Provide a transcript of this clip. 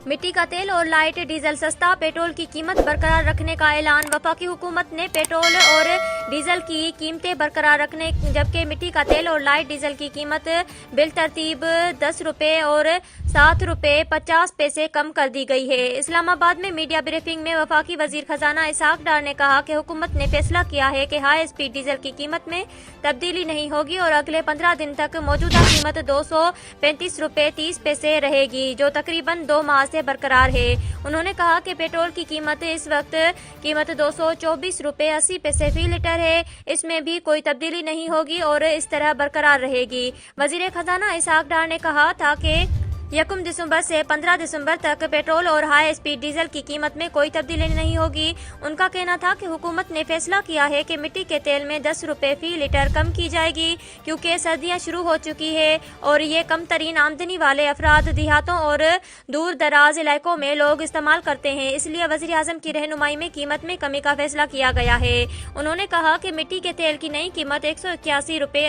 मिट्टी का तेल और लाइट डीजल सस्ता, पेट्रोल की कीमत बरकरार रखने का ऐलान। वफाकी हुकूमत ने पेट्रोल और डीजल की कीमतें बरकरार रखने जबकि मिट्टी का तेल और लाइट डीजल की कीमत बिलतरतीब 10 रुपये और 7 रुपये 50 पैसे कम कर दी गई है। इस्लामाबाद में मीडिया ब्रीफिंग में वफाकी वजीर खजाना इसहाक डार ने कहा कि हुकूमत ने फैसला किया है कि हाई स्पीड डीजल की कीमत में तब्दीली नहीं होगी और अगले 15 दिन तक मौजूदा कीमत 235 रुपये 30 पैसे रहेगी, जो तकरीबन 2 माह से बरकरार है। उन्होंने कहा कि पेट्रोल की कीमत इस वक्त 224 रुपये 80 पैसे फी लीटर है, इसमें भी कोई तब्दीली नहीं होगी और इस तरह बरकरार रहेगी। वजीर खजाना इसहाक डार ने कहा था कि 1 दिसंबर से 15 दिसंबर तक पेट्रोल और हाई स्पीड डीजल की कीमत में कोई तब्दीली नहीं होगी। उनका कहना था कि हुकूमत ने फैसला किया है कि मिट्टी के तेल में 10 रुपये फी लीटर कम की जाएगी, क्योंकि सर्दियां शुरू हो चुकी है और ये कम तरीन आमदनी वाले अफराद देहातों और दूर दराज इलाकों में लोग इस्तेमाल करते हैं, इसलिए वज़ीर आज़म की रहनुमाई में कीमत में कमी का फैसला किया गया है। उन्होंने कहा कि मिट्टी के तेल की नई कीमत 181 रुपये